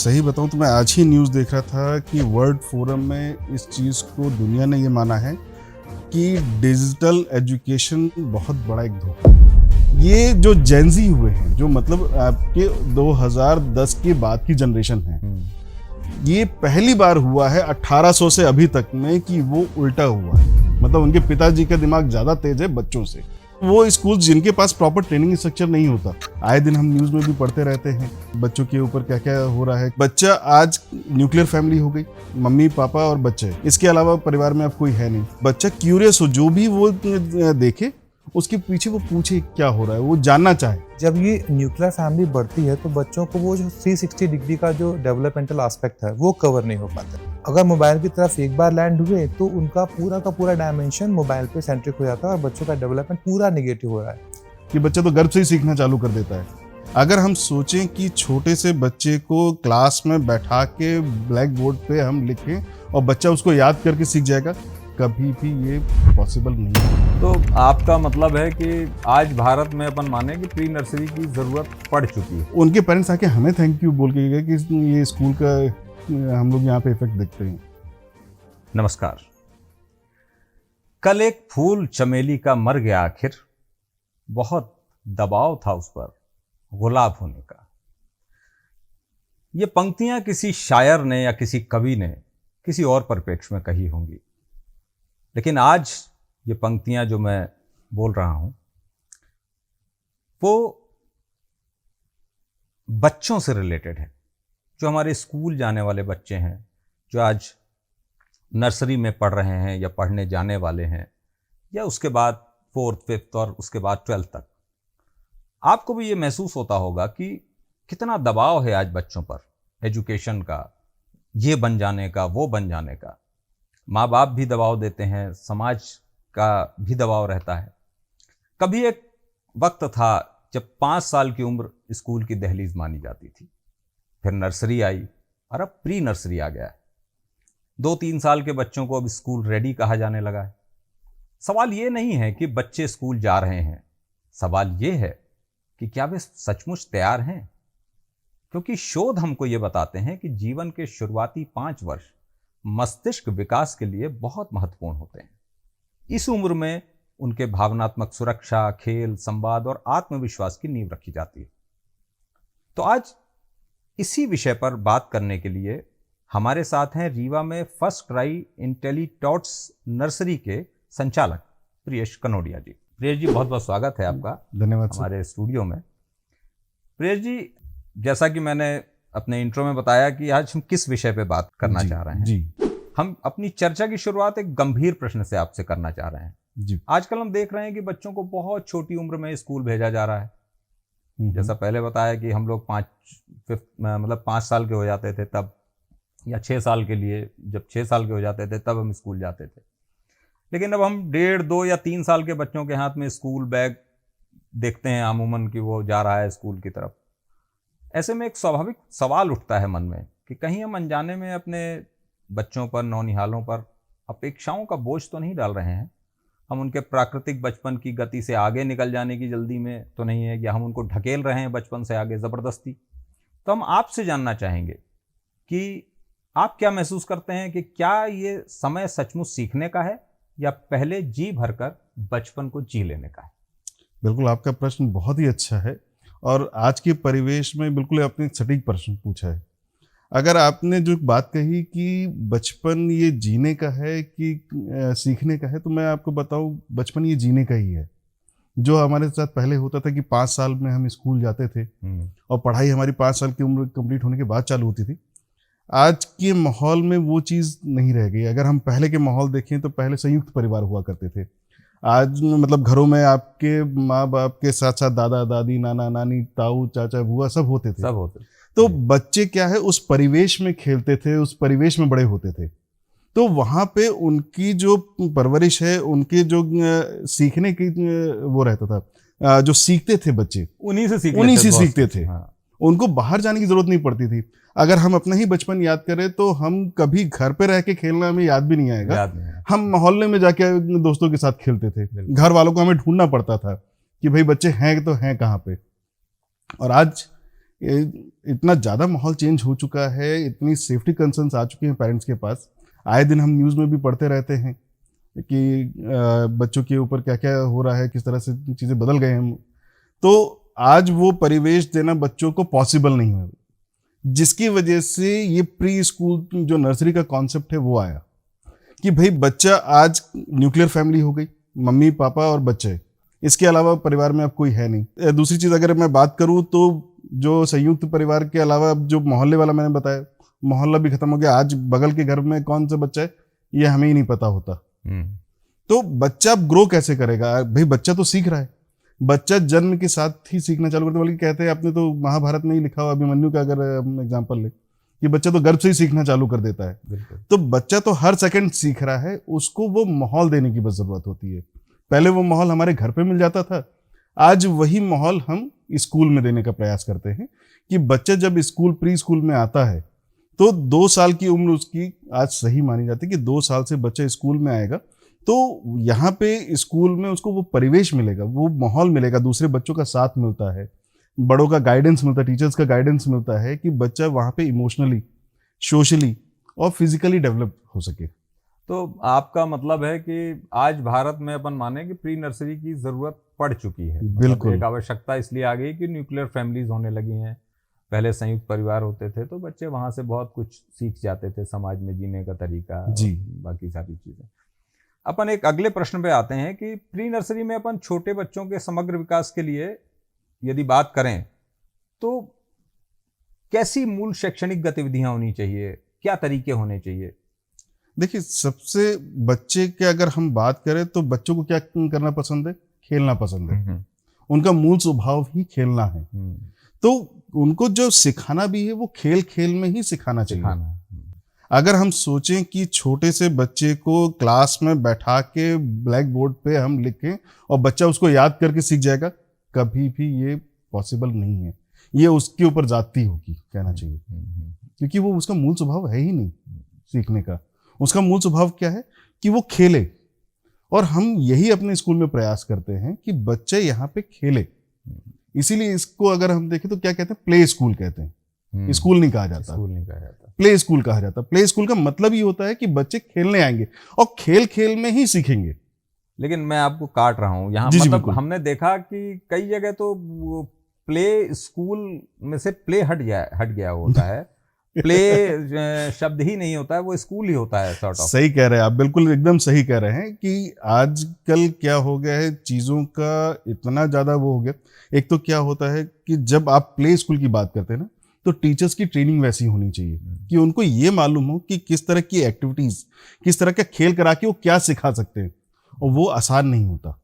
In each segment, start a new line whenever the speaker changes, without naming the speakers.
सही बताऊं तो मैं आज ही न्यूज़ देख रहा था कि वर्ल्ड फोरम में इस चीज़ को दुनिया ने ये माना है कि डिजिटल एजुकेशन बहुत बड़ा एक धोखा है। ये जो जेनजी हुए हैं, जो मतलब आपके 2010 के बाद की जनरेशन है, ये पहली बार हुआ है 1800 से अभी तक में कि वो उल्टा हुआ है। मतलब उनके पिताजी का दिमाग ज़्यादा तेज है बच्चों से। वो स्कूल जिनके पास प्रॉपर ट्रेनिंग स्ट्रक्चर नहीं होता, आए दिन हम न्यूज़ में भी पढ़ते रहते हैं बच्चों के ऊपर क्या क्या हो रहा है। बच्चा आज न्यूक्लियर फैमिली हो गई, मम्मी पापा और बच्चे, इसके अलावा परिवार में अब कोई है नहीं। बच्चा क्यूरियस हो, जो भी वो देखे उसके पीछे वो पूछे क्या हो रहा है, वो जानना चाहे।
जब ये न्यूक्लियर फैमिली बढ़ती है तो बच्चों को वो जो 360 डिग्री का जो डेवलपमेंटल एस्पेक्ट है वो कवर नहीं हो पाता। अगर मोबाइल की तरफ एक बार लैंड हुए तो उनका पूरा का पूरा डायमेंशन मोबाइल पे सेंट्रिक हो जाता है और बच्चों का डेवलपमेंट पूरा नेगेटिव हो रहा है
कि बच्चा तो गर्भ से ही सीखना चालू कर देता है। अगर हम सोचें कि छोटे से बच्चे को क्लास में बैठा के ब्लैक बोर्ड पे हम लिखें और बच्चा उसको याद करके सीख जाएगा, कभी भी ये पॉसिबल नहीं है।
तो आपका मतलब है कि आज भारत में अपन माने कि प्री नर्सरी की ज़रूरत पड़ चुकी है।
उनके पेरेंट्स आके हमें थैंक यू बोल के गए कि ये स्कूल का हम लोग यहाँ पे इफेक्ट देखते हैं।
नमस्कार। कल एक फूल चमेली का मर गया आखिर, बहुत दबाव था उस पर गुलाब होने का। ये पंक्तियां किसी शायर ने या किसी कवि ने किसी और परिप्रेक्ष्य में कही होंगी, लेकिन आज ये पंक्तियां जो मैं बोल रहा हूं वो बच्चों से रिलेटेड है, जो हमारे स्कूल जाने वाले बच्चे हैं, जो आज नर्सरी में पढ़ रहे हैं या पढ़ने जाने वाले हैं, या उसके बाद 4th 5th और उसके बाद 12th तक। आपको भी ये महसूस होता होगा कि कितना दबाव है आज बच्चों पर एजुकेशन का, ये बन जाने का, वो बन जाने का। माँ बाप भी दबाव देते हैं, समाज का भी दबाव रहता है। कभी एक वक्त था जब 5 साल की उम्र स्कूल की दहलीज मानी जाती थी, फिर नर्सरी आई और अब प्री नर्सरी आ गया है। 2-3 साल के बच्चों को अब स्कूल रेडी कहा जाने लगा है। सवाल ये नहीं है कि बच्चे स्कूल जा रहे हैं, सवाल ये है कि क्या वे सचमुच तैयार हैं। क्योंकि शोध हमको ये बताते हैं कि जीवन के शुरुआती 5 वर्ष मस्तिष्क विकास के लिए बहुत महत्वपूर्ण होते हैं। इस उम्र में उनके भावनात्मक सुरक्षा, खेल, संवाद और आत्मविश्वास की नींव रखी जाती है। तो आज इसी विषय पर बात करने के लिए हमारे साथ हैं रीवा में फर्स्ट ट्राई इंटेलीटॉट्स नर्सरी के संचालक प्रियेश कनोडिया जी। प्रियेश जी, बहुत बहुत स्वागत है आपका।
धन्यवाद
हमारे स्टूडियो में। प्रियेश जी, जैसा कि मैंने अपने इंट्रो में बताया कि आज हम किस विषय पे बात करना चाह रहे हैं
जी।
हम अपनी चर्चा की शुरुआत एक गंभीर प्रश्न से आपसे करना चाह रहे हैं
जी।
आजकल हम देख रहे हैं कि बच्चों को बहुत छोटी उम्र में स्कूल भेजा जा रहा है। जैसा पहले बताया कि हम लोग 5 साल के हो जाते थे तब, या 6 साल के लिए, जब 6 साल के हो जाते थे तब हम स्कूल जाते थे। लेकिन अब हम 1.5, 2 या 3 साल के बच्चों के हाथ में स्कूल बैग देखते हैं अमूमन कि वो जा रहा है स्कूल की तरफ। ऐसे में एक स्वाभाविक सवाल उठता है मन में कि कहीं हम अनजाने में अपने बच्चों पर, नौनिहालों पर अपेक्षाओं का बोझ तो नहीं डाल रहे हैं। हम उनके प्राकृतिक बचपन की गति से आगे निकल जाने की जल्दी में तो नहीं है, या हम उनको ढकेल रहे हैं बचपन से आगे ज़बरदस्ती। तो हम आपसे जानना चाहेंगे कि आप क्या महसूस करते हैं कि क्या ये समय सचमुच सीखने का है या पहले जी भरकर बचपन को जी लेने का है?
बिल्कुल, आपका प्रश्न बहुत ही अच्छा है और आज के परिवेश में बिल्कुल आपने एक सटीक प्रश्न पूछा है। अगर आपने जो बात कही कि बचपन ये जीने का है कि सीखने का है, तो मैं आपको बताऊं बचपन ये जीने का ही है। जो हमारे साथ पहले होता था कि 5 साल में हम स्कूल जाते थे और पढ़ाई हमारी 5 साल की उम्र कंप्लीट होने के बाद चालू होती थी। आज के माहौल में वो चीज़ नहीं रह गई। अगर हम पहले के माहौल देखें तो पहले संयुक्त परिवार हुआ करते थे। आज मतलब घरों में आपके माँ बाप के साथ साथ दादा दादी, नाना नानी, ताऊ चाचा बुआ सब होते थे। तो बच्चे क्या है, उस परिवेश में खेलते थे, उस परिवेश में बड़े होते थे। तो वहाँ पे उनकी जो परवरिश है, उनके जो सीखने की वो रहता था, जो सीखते थे बच्चे
उन्हीं से
सीखते थे। हाँ। उनको बाहर जाने की जरूरत नहीं पड़ती थी। अगर हम अपना ही बचपन याद करें तो हम कभी घर पे रह के खेलना हमें याद भी नहीं आएगा। हम मोहल्ले में जाके दोस्तों के साथ खेलते थे। घर वालों को हमें ढूंढना पड़ता था कि भाई बच्चे हैं तो हैं कहाँ पे। और आज इतना ज़्यादा माहौल चेंज हो चुका है, इतनी सेफ्टी कंसर्न्स आ चुके हैं पेरेंट्स के पास। आए दिन हम न्यूज़ में भी पढ़ते रहते हैं कि बच्चों के ऊपर क्या क्या हो रहा है, किस तरह से चीज़ें बदल गए हैं। तो आज वो परिवेश देना बच्चों को पॉसिबल नहीं है, जिसकी वजह से ये प्री स्कूल जो नर्सरी का कॉन्सेप्ट है वो आया कि भाई बच्चा आज न्यूक्लियर फैमिली हो गई, मम्मी पापा और बच्चे, इसके अलावा परिवार में अब कोई है नहीं। दूसरी चीज़ अगर मैं बात करूँ तो जो संयुक्त परिवार के अलावा जो मोहल्ले वाला मैंने बताया, मोहल्ला भी खत्म हो गया। आज बगल के घर में कौन सा बच्चा है ये हमें ही नहीं पता होता। तो बच्चा ग्रो कैसे करेगा? भाई बच्चा तो सीख रहा है, बच्चा जन्म के साथ ही सीखना चालू करता है। बल्कि कहते हैं, आपने तो महाभारत में ही लिखा हुआ, अभिमन्यु का अगर हम एग्जाम्पल ले, कि बच्चा तो गर्भ से ही सीखना चालू कर देता है। तो बच्चा तो हर सेकंड सीख रहा है, उसको वो माहौल देने की बस जरूरत होती है। पहले वो माहौल हमारे घर पे मिल जाता था, आज वही माहौल हम स्कूल में देने का प्रयास करते हैं कि बच्चा जब स्कूल प्री स्कूल में आता है तो 2 साल की उम्र उसकी आज सही मानी जाती है कि 2 साल से बच्चा स्कूल में आएगा तो यहाँ पे स्कूल में उसको वो परिवेश मिलेगा, वो माहौल मिलेगा, दूसरे बच्चों का साथ मिलता है, बड़ों का गाइडेंस मिलता है, टीचर्स का गाइडेंस मिलता है कि बच्चा वहाँ पे इमोशनली, सोशली और फिजिकली डेवलप हो सके।
तो आपका मतलब है कि आज भारत में अपन माने कि प्री नर्सरी की जरूरत पड़ चुकी है।
बिल्कुल।
एक आवश्यकता इसलिए आ गई कि न्यूक्लियर फैमिलीज होने लगी हैं। पहले संयुक्त परिवार होते थे तो बच्चे वहां से बहुत कुछ सीख जाते थे, समाज में जीने का तरीका
जी,
बाकी सारी चीजें। अपन एक अगले प्रश्न पे आते हैं कि प्री नर्सरी में अपन छोटे बच्चों के समग्र विकास के लिए यदि बात करें तो कैसी मूल शैक्षणिक गतिविधियां होनी चाहिए, क्या तरीके होने चाहिए?
देखिए, सबसे बच्चे के अगर हम बात करें तो बच्चों को क्या करना पसंद है? खेलना पसंद है। उनका मूल स्वभाव ही खेलना है। तो उनको जो सिखाना भी है वो खेल खेल में ही सिखाना चाहिए। अगर हम सोचें कि छोटे से बच्चे को क्लास में बैठा के ब्लैक बोर्ड पे हम लिखें और बच्चा उसको याद करके सीख जाएगा, कभी भी ये पॉसिबल नहीं है। ये उसके ऊपर जाती होगी, कहना चाहिए, क्योंकि वो उसका मूल स्वभाव है ही नहीं सीखने का। उसका मूल स्वभाव क्या है कि वो खेले, और हम यही अपने स्कूल में प्रयास करते हैं कि बच्चे यहाँ पे खेले। इसीलिए इसको अगर हम देखें तो क्या कहते हैं, प्ले स्कूल कहते हैं। स्कूल नहीं कहा जाता, प्ले स्कूल कहा जाता। प्ले स्कूल का मतलब ये होता है कि बच्चे खेलने आएंगे और खेल खेल में ही सीखेंगे।
लेकिन मैं आपको काट रहा हूँ यहाँ, मतलब हमने देखा कि कई जगह तो प्ले स्कूल में से प्ले हट गया होता है। प्ले शब्द ही नहीं होता है, वो स्कूल ही होता है सॉर्ट ऑफ।
सही कह रहे हैं आप, बिल्कुल एकदम सही कह रहे हैं कि आजकल क्या हो गया है, चीज़ों का इतना ज़्यादा वो हो गया। एक तो क्या होता है कि जब आप प्ले स्कूल की बात करते हैं ना, तो टीचर्स की ट्रेनिंग वैसी होनी चाहिए कि उनको ये मालूम हो कि किस तरह की एक्टिविटीज़, किस तरह का खेल करा के वो क्या सिखा सकते हैं, और वो आसान नहीं होता।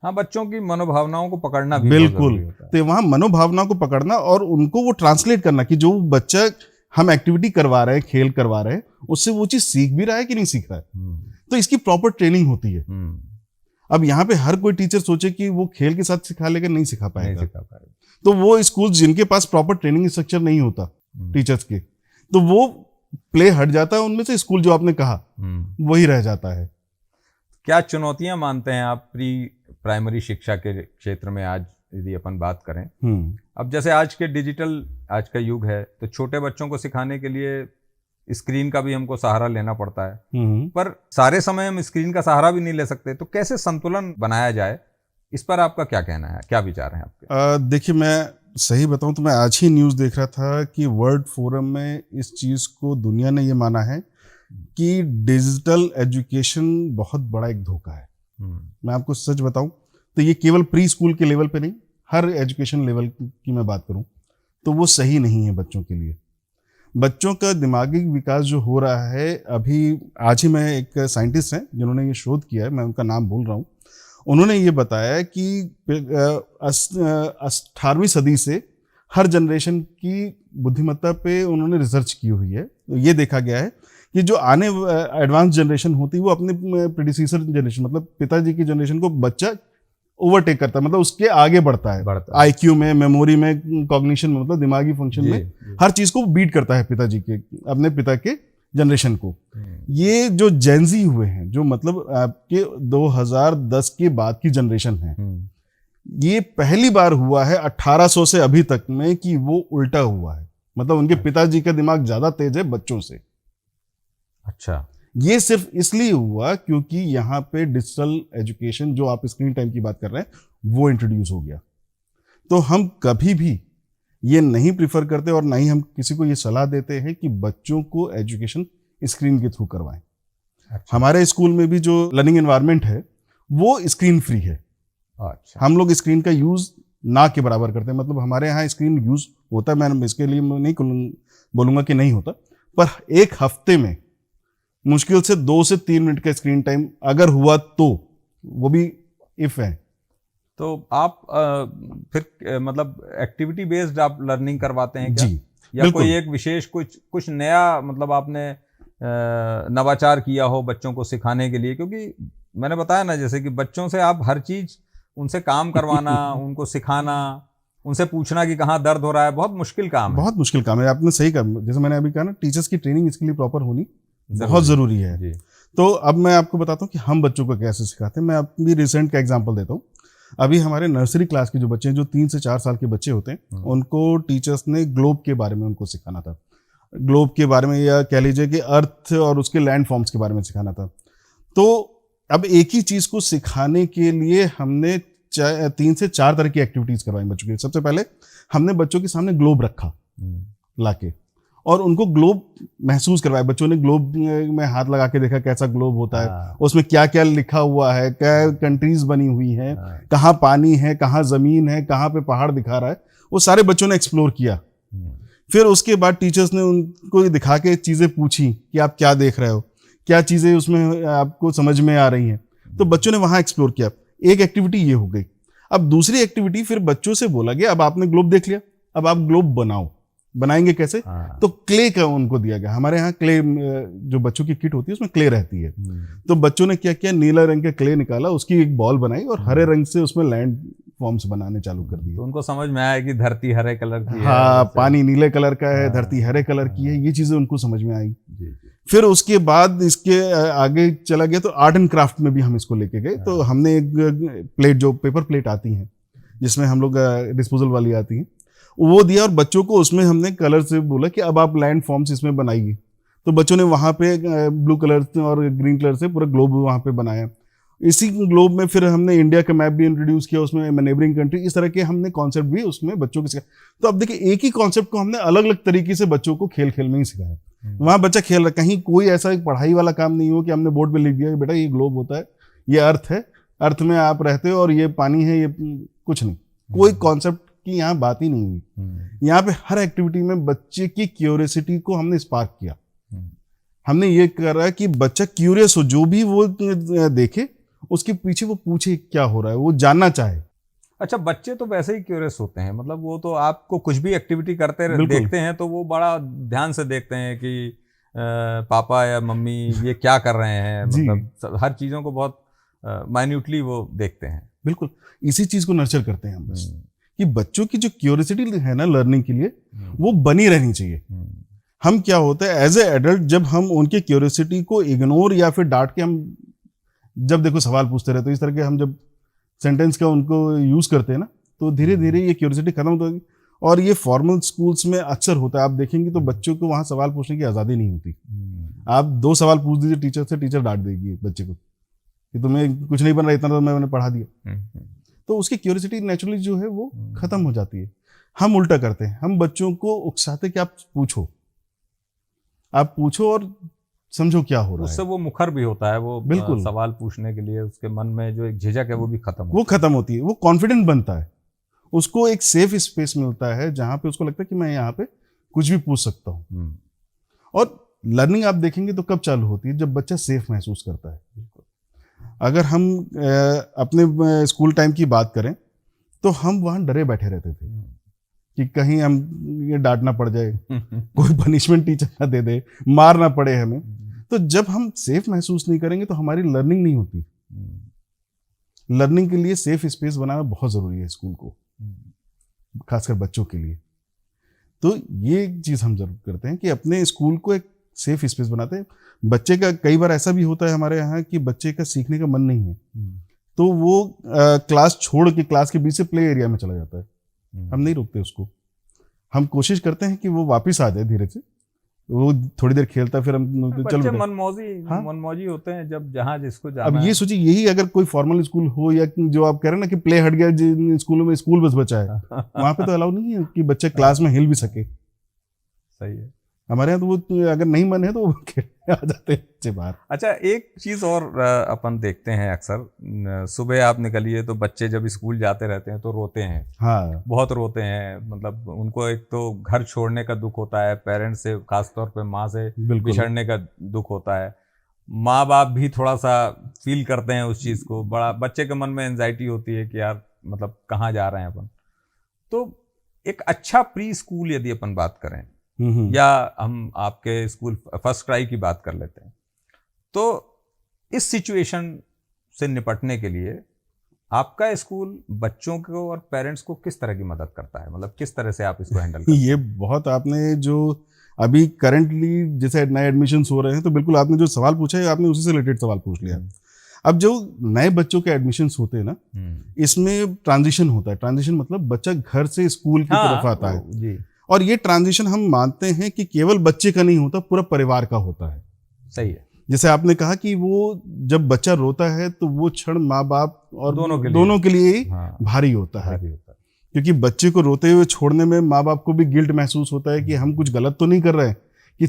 हाँ, बच्चों की मनोभावनाओं को पकड़ना भी
बिल्कुल। तो वहाँ मनोभावनाओं को पकड़ना और उनको वो ट्रांसलेट करना कि जो बच्चा हम एक्टिविटी करवा रहे हैं, खेल करवा रहे हैं, उससे वो चीज़ सीख भी रहा है कि नहीं सीख रहा है। तो इसकी प्रॉपर ट्रेनिंग होती है। अब यहाँ पे हर कोई टीचर सोचे कि वो खेल के साथ सिखा लेगा, नहीं सिखा पाएगा। तो वो स्कूल जिनके पास प्रॉपर ट्रेनिंग स्ट्रक्चर नहीं होता टीचर्स के, तो वो प्ले हट जाता है उनमें से, स्कूल जो आपने कहा वही रह जाता है।
क्या चुनौतियां मानते हैं आप प्री प्राइमरी शिक्षा के क्षेत्र में आज यदि अपन बात करें? अब जैसे आज का युग है, तो छोटे बच्चों को सिखाने के लिए स्क्रीन का भी हमको सहारा लेना पड़ता है, पर सारे समय हम स्क्रीन का सहारा भी नहीं ले सकते। तो कैसे संतुलन बनाया जाए, इस पर आपका क्या कहना है, क्या विचार है आपके?
देखिए, मैं सही बताऊं तो मैं आज ही न्यूज़ देख रहा था कि वर्ल्ड फोरम में इस चीज़ को दुनिया ने ये माना है कि डिजिटल एजुकेशन बहुत बड़ा एक धोखा है। मैं आपको सच बताऊं तो ये केवल प्री स्कूल के लेवल पे नहीं, हर एजुकेशन लेवल की मैं बात करूं तो वो सही नहीं है बच्चों के लिए। बच्चों का दिमागी विकास जो हो रहा है, अभी आज ही मैं एक साइंटिस्ट हैं जिन्होंने ये शोध किया है, मैं उनका नाम भूल रहा हूँ, उन्होंने ये बताया कि 18वीं सदी से हर जनरेशन की बुद्धिमत्ता पे उन्होंने रिसर्च की हुई है। तो ये देखा गया है कि जो आने एडवांस जनरेशन होती है वो अपने प्रेडिसीसर जनरेशन, मतलब पिताजी की जनरेशन को बच्चा ओवरटेक करता है, मतलब उसके आगे बढ़ता है। आईक्यू में, मेमोरी में, कॉग्निशन में, मतलब दिमागी फंक्शन में हर चीज को बीट करता है पिताजी के, अपने पिता के जनरेशन को। ये जो जेनजी हुए हैं, जो मतलब आपके 2010 के बाद की जनरेशन है, ये पहली बार हुआ है 1800 से अभी तक में कि वो उल्टा हुआ है, मतलब उनके पिताजी का दिमाग ज्यादा तेज है बच्चों से।
अच्छा,
ये सिर्फ इसलिए हुआ क्योंकि यहाँ पे डिजिटल एजुकेशन, जो आप स्क्रीन टाइम की बात कर रहे हैं, वो इंट्रोड्यूस हो गया। तो हम कभी भी ये नहीं प्रिफर करते और ना ही हम किसी को ये सलाह देते हैं कि बच्चों को एजुकेशन स्क्रीन के थ्रू करवाएं।
अच्छा,
हमारे स्कूल में भी जो लर्निंग एनवायरनमेंट है वो स्क्रीन फ्री है।
अच्छा,
हम लोग स्क्रीन का यूज ना के बराबर करते हैं, मतलब हमारे यहाँ स्क्रीन यूज होता है, मैं इसके लिए नहीं बोलूंगा कि नहीं होता, पर एक हफ्ते में मुश्किल से 2 से 3 मिनट का स्क्रीन टाइम अगर हुआ तो, वो भी इफ है।
तो आप फिर मतलब एक्टिविटी बेस्ड आप लर्निंग करवाते हैं क्या?
जी,
या
बिल्कुल।
कोई एक विशेष कुछ नया, मतलब आपने नवाचार किया हो बच्चों को सिखाने के लिए? क्योंकि मैंने बताया ना, जैसे कि बच्चों से आप हर चीज, उनसे काम करवाना, उनको सिखाना, उनसे पूछना कि कहाँ दर्द हो रहा है, बहुत मुश्किल काम है।
बहुत मुश्किल काम है, आपने सही कहा। जैसे मैंने अभी कहा ना, टीचर्स की ट्रेनिंग इसके लिए प्रॉपर होनी बहुत जरूरी है।
जी।
तो अब मैं आपको बताता हूँ कि हम बच्चों को कैसे सिखाते हैं। मैं अपनी रिसेंट का एग्जांपल देता हूँ। अभी हमारे नर्सरी क्लास के जो बच्चे हैं, जो 3 से 4 साल के बच्चे होते हैं, उनको टीचर्स ने ग्लोब के बारे में उनको सिखाना था। ग्लोब के बारे में, या कह लीजिए कि अर्थ और उसके लैंड फॉर्म्स के बारे में सिखाना था। तो अब एक ही चीज को सिखाने के लिए हमने 3 से 4 तरह की एक्टिविटीज करवाई बच्चों के। सबसे पहले हमने बच्चों के सामने ग्लोब रखा लाके, और उनको ग्लोब महसूस करवाया। बच्चों ने ग्लोब में हाथ लगा के देखा कैसा ग्लोब होता है, उसमें क्या क्या लिखा हुआ है, क्या कंट्रीज बनी हुई हैं, कहाँ पानी है, कहाँ जमीन है, कहाँ पे पहाड़ दिखा रहा है, वो सारे बच्चों ने एक्सप्लोर किया। फिर उसके बाद टीचर्स ने उनको दिखा के चीजें पूछी कि आप क्या देख रहे हो, क्या चीजें उसमें आपको समझ में आ रही हैं। तो बच्चों ने वहां एक्सप्लोर किया। एक एक्टिविटी ये हो गई। अब दूसरी एक्टिविटी, फिर बच्चों से बोला गया अब आपने ग्लोब देख लिया, अब आप ग्लोब बनाओ। बनाएंगे कैसे? तो क्ले का उनको दिया गया। हमारे यहाँ क्ले, जो बच्चों की किट होती है उसमें क्ले रहती है। तो बच्चों ने क्या किया, नीला रंग का क्ले निकाला, उसकी एक बॉल बनाई और हरे रंग से उसमें लैंड फॉर्म्स बनाने चालू कर दिए।
तो उनको समझ में आया कि धरती हरे कलर की है,
हाँ, पानी नीले कलर का है, धरती हरे कलर की है, ये चीजें उनको समझ में आई। फिर उसके बाद इसके आगे चला गया तो आर्ट एंड क्राफ्ट में भी हम इसको लेके गए। तो हमने एक प्लेट, जो पेपर प्लेट आती है जिसमें हम लोग डिस्पोजल वाली आती है, वो दिया, और बच्चों को उसमें हमने कलर से बोला कि अब आप लैंड फॉर्म्स इसमें बनाइए। तो बच्चों ने वहाँ पे ब्लू कलर और ग्रीन कलर से पूरा ग्लोब वहाँ पे बनाया। इसी ग्लोब में फिर हमने इंडिया का मैप भी इंट्रोड्यूस किया, उसमें नेबरिंग कंट्री, इस तरह के हमने कॉन्सेप्ट भी उसमें बच्चों को सिखाया। तो अब देखिए, एक ही कॉन्सेप्ट को हमने अलग अलग तरीके से बच्चों को खेल खेल में ही सिखाया। वहाँ बच्चा खेल रहा, कहीं कोई ऐसा एक पढ़ाई वाला काम नहीं हो कि हमने बोर्ड पे लिख दिया कि बेटा ये ग्लोब होता है, ये अर्थ है, अर्थ में आप रहते हो, और ये पानी है, ये कुछ नहीं। कोई कॉन्सेप्ट की यहाँ बात ही नहीं हुई। यहाँ पे हर एक्टिविटी में बच्चे की क्यूरियोसिटी को हमने स्पार्क किया। हमने ये करा कि बच्चा क्यूरियस हो, जो भी वो देखे उसके पीछे वो पूछे क्या हो रहा है, वो जानना चाहे।
अच्छा, बच्चे तो वैसे ही क्यूरियस होते हैं, मतलब वो तो आपको कुछ भी एक्टिविटी करते देखते हैं तो वो बड़ा ध्यान से देखते हैं कि पापा या मम्मी ये क्या कर रहे हैं, मतलब हर चीज़ों को बहुत माइन्यूटली वो देखते हैं।
बिल्कुल, इसी चीज को नर्चर करते हैं हम बस, कि बच्चों की जो क्यूरियोसिटी है ना लर्निंग के लिए, वो बनी रहनी चाहिए। हम क्या होता है एज ए एडल्ट, जब हम उनकी क्यूरियोसिटी को इग्नोर या फिर डांट के, हम जब देखो सवाल पूछते रहते, तो इस तरह के हम जब सेंटेंस का उनको यूज करते हैं ना, तो धीरे धीरे ये क्यूरियोसिटी खत्म हो जाएगी। और ये फॉर्मल स्कूल्स में अक्सर होता है, आप देखेंगे तो बच्चों को वहां सवाल पूछने की आज़ादी नहीं होती। आप 2 सवाल पूछ दीजिए टीचर से, टीचर डांट देगी बच्चे को कि तुम्हें कुछ नहीं बन रहा, इतना तो मैंने पढ़ा दिया। तो उसकी क्यूरियोसिटी नेचुरली जो है वो खत्म हो जाती है। हम उल्टा करते हैं, हम बच्चों को उकसाते कि आप पूछो और समझो क्या हो रहा है।
उससे वो मुखर भी होता है, वो
बिल्कुल
सवाल पूछने के लिए उसके मन में जो एक झिझक है वो भी खत्म
होती है। वो कॉन्फिडेंट बनता है, उसको एक सेफ स्पेस मिलता है जहां पे उसको लगता है कि मैं यहाँ पे कुछ भी पूछ सकता हूँ। और लर्निंग आप देखेंगे तो कब चालू होती है, जब बच्चा सेफ महसूस करता है। अगर हम अपने स्कूल टाइम की बात करें तो हम वहां डरे बैठे रहते थे कि कहीं हम ये डांटना पड़ जाए, कोई पनिशमेंट टीचर ना दे दे, मार ना पड़े हमें। तो जब हम सेफ महसूस नहीं करेंगे तो हमारी लर्निंग नहीं होती। लर्निंग के लिए सेफ स्पेस बनाना बहुत जरूरी है स्कूल को, खासकर बच्चों के लिए। तो ये चीज हम जरूर करते हैं कि अपने स्कूल को एक सेफ स्पेस बनाते हैं। बच्चे का कई बार ऐसा भी होता है हमारे यहाँ कि बच्चे का सीखने का मन नहीं है, तो वो क्लास छोड़ के क्लास के बीच से प्ले एरिया में चला जाता है। हम नहीं रोकते उसको, हम कोशिश करते हैं कि वो वापस आ जाए धीरे से, वो थोड़ी देर खेलता, फिर हम चल
बच्चे
बेटा। हाँ।
मनमौजी होते हैं जब जहाँ जिसको
अब
जाना
ये
है।
सोचिए, यही अगर कोई फॉर्मल स्कूल हो या जो आप कह रहे हैं ना कि प्ले हट गया, जिन स्कूलों में स्कूल बस बचा है, वहां पे तो अलाउ नहीं है कि बच्चे क्लास में हिल भी सके।
सही है।
हमारे यहाँ तो वो अगर नहीं मन है तो वो खेलने आ जाते हैं बच्चे बाहर।
अच्छा, एक चीज़ और अपन देखते हैं अक्सर, सुबह आप निकलिए तो बच्चे जब स्कूल जाते रहते हैं तो रोते हैं,
हाँ,
बहुत रोते हैं। मतलब उनको एक तो घर छोड़ने का दुख होता है, पेरेंट्स से, खासतौर पे माँ से
बिल्कुल।
बिछड़ने का दुख होता है। माँ बाप भी थोड़ा सा फील करते हैं उस चीज़ को, बड़ा बच्चे के मन में एंजाइटी होती है कि यार मतलब कहाँ जा रहे हैं अपन। तो एक अच्छा प्री स्कूल यदि अपन बात करें, या हम आपके स्कूल फर्स्ट क्राई की बात कर लेते हैं, तो इस सिचुएशन से निपटने के लिए आपका स्कूल बच्चों को और पेरेंट्स को किस तरह की मदद करता है? मतलब किस तरह से आप इसको हैंडल करते हैं?
ये बहुत आपने जो अभी करंटली जैसे नए एडमिशन्स हो रहे हैं, तो बिल्कुल आपने जो सवाल पूछा है आपने उसी से रिलेटेड सवाल पूछ लिया। अब जो नए बच्चों के एडमिशन्स होते हैं ना, इसमें ट्रांजिशन होता है। ट्रांजिशन मतलब बच्चा घर से स्कूल की तरफ आता है
जी।
और ये ट्रांजिशन हम मानते हैं कि केवल बच्चे का नहीं होता, पूरा परिवार का होता है।
सही है।
जैसे आपने कहा कि वो जब बच्चा रोता है तो वो क्षण माँ बाप और
दोनों
के लिए ही
हाँ,
भारी होता है,
भारी होता है।
क्योंकि बच्चे को रोते हुए छोड़ने में माँ बाप को भी गिल्ट महसूस होता है कि हम कुछ गलत तो नहीं कर रहे हैं कि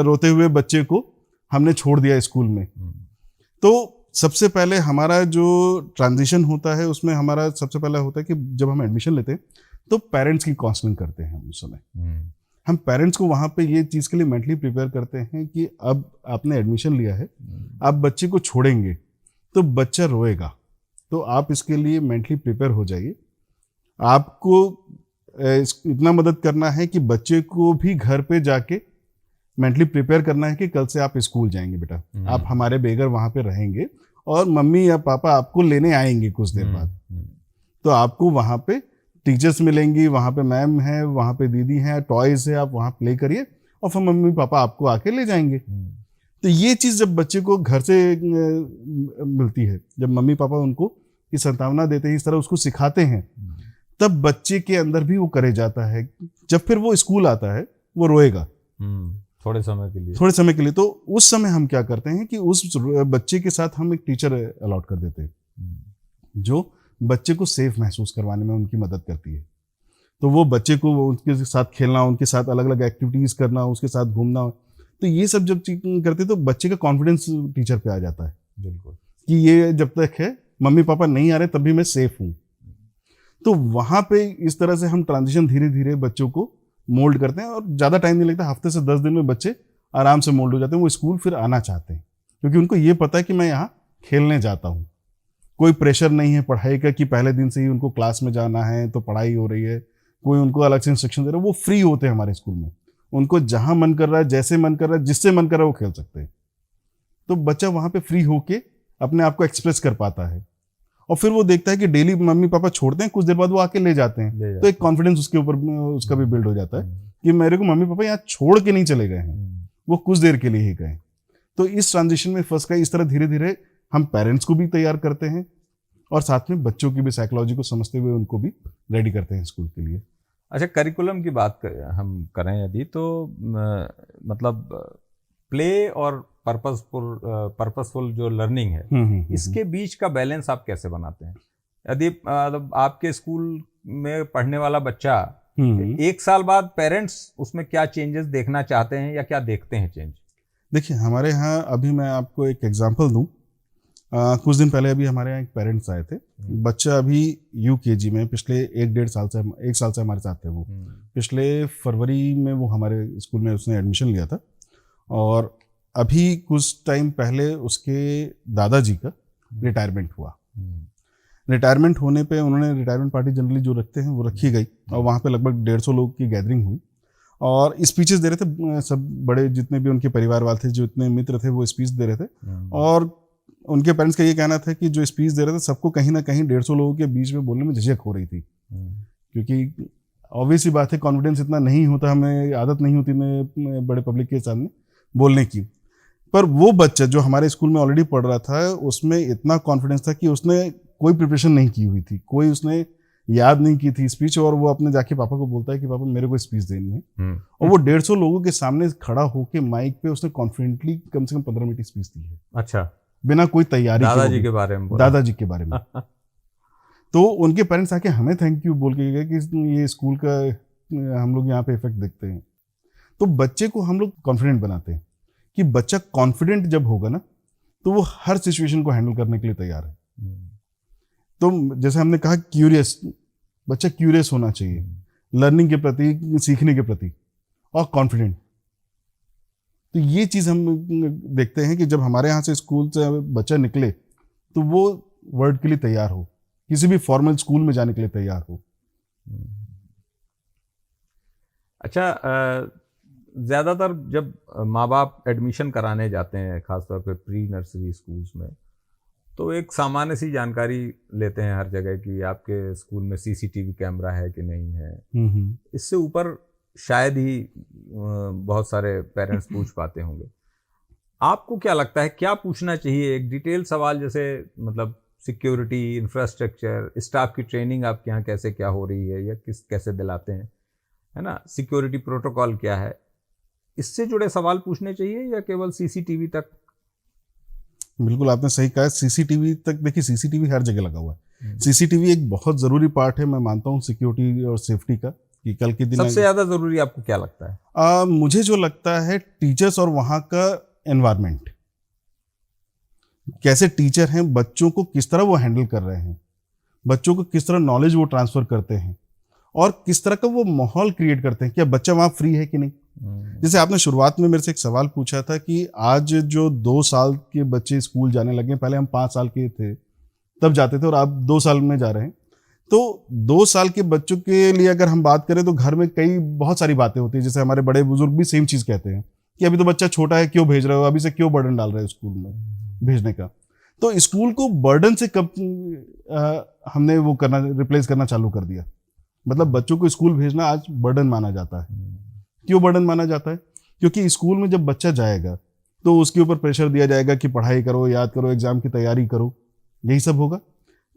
रोते हुए बच्चे को हमने छोड़ दिया स्कूल में। तो सबसे पहले हमारा जो ट्रांजिशन होता है उसमें हमारा सबसे पहला होता है कि जब हम एडमिशन लेते हैं तो पेरेंट्स की काउंसलिंग करते हैं। उस समय हम पेरेंट्स को वहाँ पे ये चीज़ के लिए मेंटली प्रिपेयर करते हैं कि अब आपने एडमिशन लिया है, आप बच्चे को छोड़ेंगे तो बच्चा रोएगा, तो आप इसके लिए मेंटली प्रिपेयर हो जाइए। आपको इतना मदद करना है कि बच्चे को भी घर पे जाके मेंटली प्रिपेयर करना है कि कल से आप स्कूल जाएंगे बेटा, आप हमारे बेगर वहाँ पे रहेंगे और मम्मी या पापा आपको लेने आएंगे कुछ देर बाद। तो आपको वहाँ पे टीचर्स मिलेंगी, वहाँ पे मैम है, वहाँ पे दीदी हैं, टॉयज है, आप वहाँ प्ले करिए और फिर मम्मी पापा आपको आके ले जाएंगे। तो ये चीज़ जब बच्चे को घर से मिलती है, जब मम्मी पापा उनको ये सांत्वना देते हैं, इस तरह उसको सिखाते हैं, तब बच्चे के अंदर भी वो करे जाता है। जब फिर वो स्कूल आता है वो रोएगा
थोड़े समय के लिए।
तो उस समय हम क्या करते हैं कि उस बच्चे के साथ हम एक टीचर अलॉट कर देते हैं जो बच्चे को सेफ महसूस करवाने में उनकी मदद करती है। तो वो बच्चे को उनके साथ खेलना, उनके साथ अलग अलग एक्टिविटीज़ करना, उसके साथ घूमना, तो ये सब जब करते तो बच्चे का कॉन्फिडेंस टीचर पे आ जाता है।
बिल्कुल,
कि ये जब तक है मम्मी पापा नहीं आ रहे तब भी मैं सेफ हूँ। तो वहाँ पे इस तरह से हम ट्रांजिशन धीरे धीरे बच्चों को मोल्ड करते हैं और ज़्यादा टाइम नहीं लगता, हफ्ते से 10 दिन में बच्चे आराम से मोल्ड हो जाते हैं। वो स्कूल फिर आना चाहते हैं क्योंकि उनको ये पता है कि मैं यहाँ खेलने जाता हूँ, कोई प्रेशर नहीं है पढ़ाई का कि पहले दिन से ही उनको क्लास में जाना है तो पढ़ाई हो रही है, कोई उनको अलग से इंस्ट्रक्शन दे रहा है। वो फ्री होते हैं हमारे स्कूल में, उनको जहाँ मन कर रहा है, जैसे मन कर रहा है, जिससे मन कर रहा है वो खेल सकते हैं। तो बच्चा वहाँ पे फ्री होके अपने आप को एक्सप्रेस कर पाता है और फिर वो देखता है कि डेली मम्मी पापा छोड़ते हैं, कुछ देर बाद वो आके ले जाते हैं, तो एक कॉन्फिडेंस उसके ऊपर उसका भी बिल्ड हो जाता है कि मेरे को मम्मी पापा यहाँ छोड़ के नहीं चले गए हैं, वो कुछ देर के लिए ही गए। तो इस ट्रांजिशन में फंस गए। इस तरह धीरे धीरे हम पेरेंट्स को भी तैयार करते हैं और साथ में बच्चों की भी साइकोलॉजी को समझते हुए उनको भी रेडी करते हैं स्कूल के लिए।
अच्छा, करिकुलम की बात हम करें यदि, तो मतलब प्ले और पर्पसफुल जो लर्निंग है, इसके बीच का बैलेंस आप कैसे बनाते हैं? यदि मतलब आपके स्कूल में पढ़ने वाला बच्चा 1 साल बाद पेरेंट्स उसमें क्या चेंजेस देखना चाहते हैं या क्या देखते हैं चेंज?
देखिए, हमारे यहाँ अभी मैं आपको एक एग्जांपल दूं। कुछ दिन पहले अभी हमारे यहाँ एक पेरेंट्स आए थे, बच्चा अभी UKG में पिछले 1 साल से हमारे साथ थे। वो पिछले फरवरी में वो हमारे स्कूल में उसने एडमिशन लिया था और अभी कुछ टाइम पहले उसके दादाजी का रिटायरमेंट हुआ। रिटायरमेंट होने पे उन्होंने रिटायरमेंट पार्टी जनरली जो रखते हैं वो रखी गई और वहाँ पे लगभग 150 लोग की गैदरिंग हुई और स्पीचेस दे रहे थे। सब बड़े जितने भी उनके परिवार वाले थे, जो इतने मित्र थे, वो स्पीच दे रहे थे और उनके पेरेंट्स का ये कहना था कि जो स्पीच दे रहे थे सबको कहीं ना कहीं 150 लोगों के बीच में बोलने में झिझक हो रही थी, क्योंकि ऑब्वियस सी बात है कॉन्फिडेंस इतना नहीं होता, हमें आदत नहीं होती बड़े पब्लिक के सामने बोलने की। पर वो बच्चा जो हमारे स्कूल में ऑलरेडी पढ़ रहा था उसमें इतना कॉन्फिडेंस था कि उसने कोई प्रिपरेशन नहीं की हुई थी, कोई उसने याद नहीं की थी स्पीच, और वो अपने जाके पापा को बोलता है कि पापा मेरे को स्पीच देनी है, और वो 150 लोगों के सामने खड़ा होके माइक पे उसने कॉन्फिडेंटली कम से कम 15 मिनट की स्पीच दी है,
अच्छा,
बिना कोई तैयारी के।
दादाजी के बारे में बोला।
दादाजी के बारे में। तो उनके पेरेंट्स आके हमें थैंक यू बोल के गए कि ये स्कूल का हम लोग यहाँ पे इफेक्ट देखते हैं। तो बच्चे को हम लोग कॉन्फिडेंट बनाते हैं कि बच्चा कॉन्फिडेंट जब होगा ना तो वो हर सिचुएशन को हैंडल करने के लिए तैयार है। तो जैसे हमने कहा क्यूरियस, बच्चा क्यूरियस होना चाहिए लर्निंग के प्रति, सीखने के प्रति, और कॉन्फिडेंट। तो ये चीज़ हम देखते हैं कि जब हमारे यहाँ से स्कूल से बच्चा निकले तो वो वर्ल्ड के लिए तैयार हो, किसी भी फॉर्मल स्कूल में जाने के लिए तैयार हो।
अच्छा, ज़्यादातर जब माँ बाप एडमिशन कराने जाते हैं खासतौर पे प्री नर्सरी स्कूल्स में, तो एक सामान्य सी जानकारी लेते हैं हर जगह कि आपके स्कूल में सीसीटीवी कैमरा है कि नहीं है। इससे ऊपर शायद ही बहुत सारे पेरेंट्स पूछ पाते होंगे। आपको क्या लगता है क्या पूछना चाहिए? एक डिटेल सवाल, जैसे मतलब सिक्योरिटी, इंफ्रास्ट्रक्चर, स्टाफ की ट्रेनिंग आपके यहाँ कैसे क्या हो रही है या कैसे दिलाते हैं, है ना, सिक्योरिटी प्रोटोकॉल क्या है, इससे जुड़े सवाल पूछने चाहिए या केवल सीसीटीवी तक?
बिल्कुल आपने सही कहा, सीसीटीवी तक। देखिए सीसीटीवी हर जगह लगा हुआ है, सीसीटीवी एक बहुत ज़रूरी पार्ट है, मैं मानता हूँ सिक्योरिटी और सेफ्टी का, कि कल के दिन
सबसे ज़्यादा ज़रूरी आपको क्या लगता है?
मुझे जो लगता है टीचर्स और वहाँ का एनवायरनमेंट, कैसे टीचर हैं, बच्चों को किस तरह वो हैंडल कर रहे हैं, बच्चों को किस तरह नॉलेज वो ट्रांसफ़र करते हैं, और किस तरह का वो माहौल क्रिएट करते हैं, क्या बच्चा वहाँ फ्री है कि नहीं। जैसे आपने शुरुआत में मेरे से एक सवाल पूछा था कि आज जो 2 साल के बच्चे स्कूल जाने लगे, पहले हम 5 साल के थे तब जाते थे और आप 2 साल में जा रहे हैं, तो 2 साल के बच्चों के लिए अगर हम बात करें तो घर में बहुत सारी बातें होती है। जैसे हमारे बड़े बुजुर्ग भी सेम चीज़ कहते हैं कि अभी तो बच्चा छोटा है, क्यों भेज रहे हो, अभी से क्यों बर्डन डाल रहे हो स्कूल में भेजने का। तो स्कूल को बर्डन से कब हमने वो रिप्लेस करना चालू कर दिया। मतलब बच्चों को स्कूल भेजना आज बर्डन माना जाता है। क्यों बर्डन माना जाता है? क्योंकि स्कूल में जब बच्चा जाएगा तो उसके ऊपर प्रेशर दिया जाएगा कि पढ़ाई करो, याद करो, एग्जाम की तैयारी करो, यही सब होगा।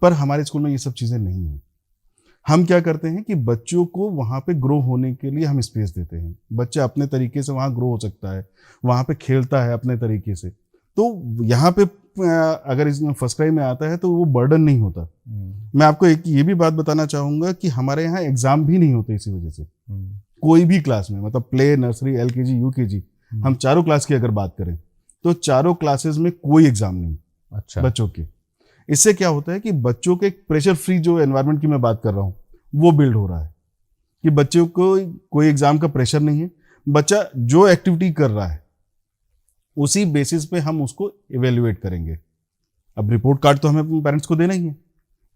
पर हमारे स्कूल में ये सब चीज़ें नहीं हैं। हम क्या करते हैं कि बच्चों को वहाँ पे ग्रो होने के लिए हम स्पेस देते हैं। बच्चा अपने तरीके से वहाँ ग्रो हो सकता है, वहाँ पे खेलता है अपने तरीके से। तो यहाँ पे अगर इसमें फर्स्ट क्राई में आता है तो वो बर्डन नहीं होता। मैं आपको एक ये भी बात बताना चाहूँगा कि हमारे यहाँ एग्जाम भी नहीं होते इसी वजह से। कोई भी क्लास में, मतलब प्ले, नर्सरी, LKG, UKG, हम चारों क्लास की अगर बात करें तो चारों क्लासेस में कोई एग्जाम नहीं। अच्छा। बच्चों के इससे क्या होता है कि बच्चों के एक प्रेशर फ्री जो एनवायरनमेंट की मैं बात कर रहा हूँ वो बिल्ड हो रहा है कि बच्चों को कोई एग्जाम का प्रेशर नहीं है। बच्चा जो एक्टिविटी कर रहा है उसी बेसिस पे हम उसको इवेल्युएट करेंगे। अब रिपोर्ट कार्ड तो हमें पेरेंट्स को देना ही है,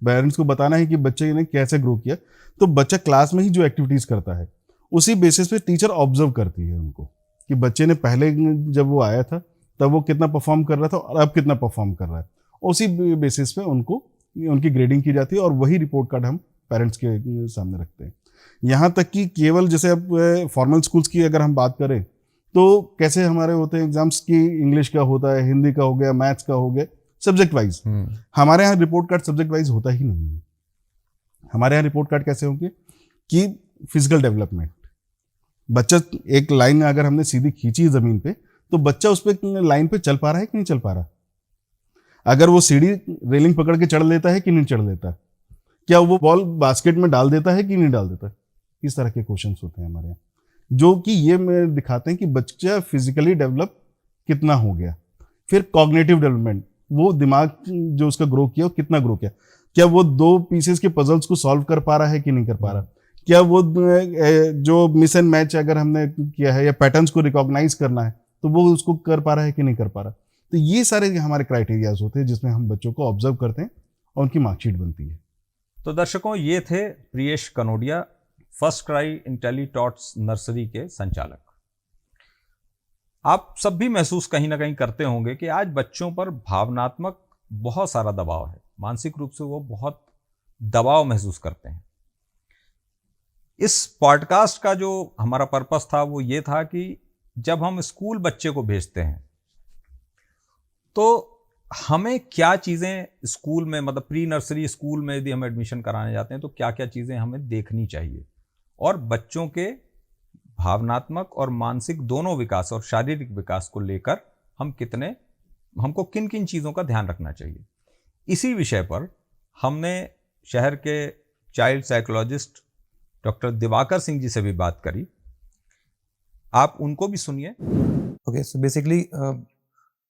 पेरेंट्स को बताना है कि बच्चे ने कैसे ग्रो किया। तो बच्चा क्लास में ही जो एक्टिविटीज़ करता है उसी बेसिस पे टीचर ऑब्जर्व करती है उनको कि बच्चे ने पहले जब वो आया था तब वो कितना परफॉर्म कर रहा था और अब कितना परफॉर्म कर रहा है। उसी बेसिस पे उनकी ग्रेडिंग की जाती है और वही रिपोर्ट कार्ड हम पेरेंट्स के सामने रखते हैं। यहाँ तक कि केवल जैसे अब फॉर्मल स्कूल्स की अगर हम बात करें तो कैसे हमारे होते हैं एग्जाम्स की, इंग्लिश का होता है, हिंदी का हो गया, मैथ्स का हो गया, सब्जेक्ट वाइज। हमारे यहाँ रिपोर्ट कार्ड सब्जेक्ट वाइज होता ही नहीं है। हमारे यहाँ रिपोर्ट कार्ड कैसे होंगे कि फिजिकल डेवलपमेंट, बच्चा एक लाइन अगर हमने सीधी खींची जमीन पे तो बच्चा उस पर लाइन पे चल पा रहा है कि नहीं चल पा रहा, अगर वो सीढ़ी रेलिंग पकड़ के चढ़ लेता है कि नहीं चढ़ लेता, क्या वो बॉल बास्केट में डाल देता है कि नहीं डाल देता। इस तरह के क्वेश्चंस होते हैं हमारे यहाँ जो कि ये में दिखाते हैं कि बच्चा फिजिकली डेवलप कितना हो गया। फिर कॉग्निटिव डेवलपमेंट, वो दिमाग जो उसका ग्रो किया वो कितना ग्रो किया, क्या वो 2 पीसेस के पजल्स को सॉल्व कर पा रहा है कि नहीं कर पा रहा, क्या वो जो मिस एंड मैच अगर हमने किया है या पैटर्न्स को रिकॉग्नाइज करना है तो वो उसको कर पा रहा है कि नहीं कर पा रहा। तो ये सारे हमारे क्राइटेरियाज होते हैं जिसमें हम बच्चों को ऑब्जर्व करते हैं और उनकी मार्कशीट बनती है।
तो दर्शकों, ये थे Priyesh Kanodia, FirstCry Intellitots nursery के संचालक। आप सब भी महसूस कहीं ना कहीं करते होंगे कि आज बच्चों पर भावनात्मक बहुत सारा दबाव है, मानसिक रूप से वो बहुत दबाव महसूस करते हैं। इस पॉडकास्ट का जो हमारा पर्पस था वो ये था कि जब हम स्कूल बच्चे को भेजते हैं तो हमें क्या चीज़ें स्कूल में, मतलब प्री नर्सरी स्कूल में यदि हम एडमिशन कराने जाते हैं तो क्या क्या चीज़ें हमें देखनी चाहिए, और बच्चों के भावनात्मक और मानसिक दोनों विकास और शारीरिक विकास को लेकर हमको किन किन चीज़ों का ध्यान रखना चाहिए। इसी विषय पर हमने शहर के child psychologist doctor Divakar Singh ji से भी बात करी। आप उनको भी सुनिए।
ओके, सो बेसिकली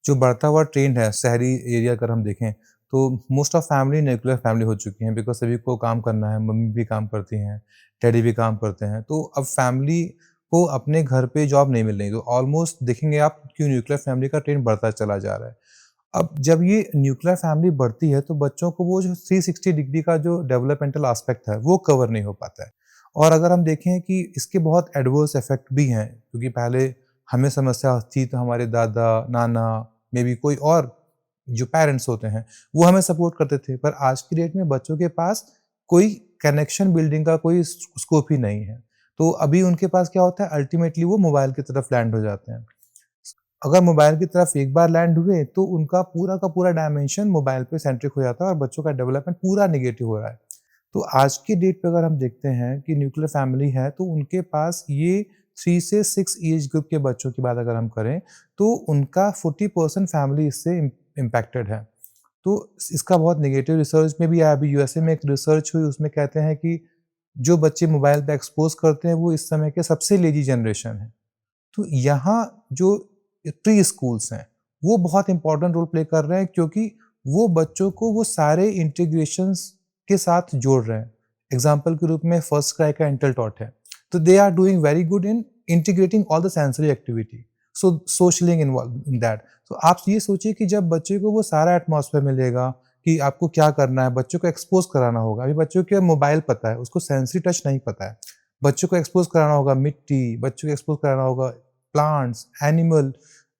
जो बढ़ता हुआ ट्रेंड है शहरी एरिया अगर हम देखें तो most of family nuclear family हो चुकी हैं, बिकॉज सभी को काम करना है, मम्मी भी काम करती हैं, डैडी भी काम करते हैं, तो अब फैमिली को अपने घर पे जॉब नहीं मिल रही, तो ऑलमोस्ट देखेंगे आप क्यों न्यूक्लियर फैमिली का ट्रेंड बढ़ता चला जा रहा है। अब जब ये न्यूक्लियर फैमिली बढ़ती है तो बच्चों को वो जो 360 डिग्री का जो डेवलपमेंटल एस्पेक्ट है वो कवर नहीं हो पाता है। और अगर हम देखें कि इसके बहुत एडवर्स इफेक्ट भी हैं, क्योंकि पहले हमें समस्या थी तो हमारे दादा, नाना, मे बी कोई और जो पेरेंट्स होते हैं वो हमें सपोर्ट करते थे, पर आज की डेट में बच्चों के पास कोई कनेक्शन बिल्डिंग का कोई स्कोप ही नहीं है। तो अभी उनके पास क्या होता है, अल्टीमेटली वो मोबाइल की तरफ लैंड हो जाते हैं। अगर मोबाइल की तरफ एक बार लैंड हुए तो उनका पूरा का पूरा डायमेंशन मोबाइल पे सेंट्रिक हो जाता है और बच्चों का डेवलपमेंट पूरा नेगेटिव हो रहा है। तो आज की डेट पे अगर हम देखते हैं कि न्यूक्लियर फैमिली है तो उनके पास ये 3 से 6 एज ग्रुप के बच्चों की बात अगर हम करें तो उनका 40% फैमिली इससे इम्पैक्टेड है। तो इसका बहुत नेगेटिव रिसर्च में भी आया। अभी यूएसए में एक रिसर्च हुई, उसमें कहते हैं कि जो बच्चे मोबाइल पे एक्सपोज करते हैं वो इस समय के सबसे लेजी जनरेशन है। तो यहाँ जो प्री स्कूल्स हैं वो बहुत इंपॉर्टेंट रोल प्ले कर रहे हैं, क्योंकि वो बच्चों को वो सारे इंटीग्रेशंस के साथ जोड़ रहे हैं। एग्जाम्पल के रूप में फर्स्ट क्राई का इंटेल टॉट है, तो they are doing very good in integrating all the sensory activity, so socialising involve in that. तो आप ये सोचिए कि जब बच्चे को वो सारा एटमॉस्फेयर मिलेगा कि आपको क्या करना है, बच्चों को एक्सपोज कराना होगा। अभी बच्चों के मोबाइल पता है, उसको सेंसरी टच नहीं पता है। बच्चों को एक्सपोज कराना होगा मिट्टी, बच्चों को एक्सपोज कराना होगा प्लांट्स, एनिमल,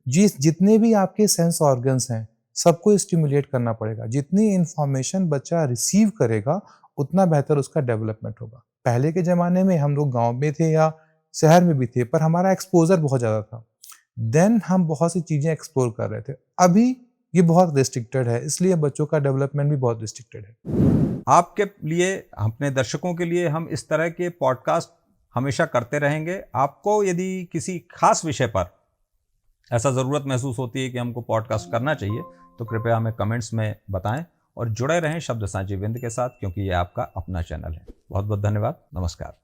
जितने भी आपके सेंस ऑर्गन्स हैं सबको स्टिमुलेट करना पड़ेगा। जितनी इंफॉर्मेशन बच्चा रिसीव करेगा उतना बेहतर उसका डेवलपमेंट होगा। पहले के ज़माने में हम लोग गांव में थे या शहर में भी थे, पर हमारा एक्सपोजर बहुत ज़्यादा था, देन हम बहुत सी चीज़ें एक्सप्लोर कर रहे थे। अभी ये बहुत रिस्ट्रिक्टेड है, इसलिए बच्चों का डेवलपमेंट भी बहुत रिस्ट्रिक्टेड है।
आपके लिए, अपने दर्शकों के लिए हम इस तरह के पॉडकास्ट हमेशा करते रहेंगे। आपको यदि किसी खास विषय पर ऐसा ज़रूरत महसूस होती है कि हमको पॉडकास्ट करना चाहिए तो कृपया हमें कमेंट्स में बताएं और जुड़े रहें शब्द साझी विंद के साथ, क्योंकि ये आपका अपना चैनल है। बहुत बहुत धन्यवाद। नमस्कार।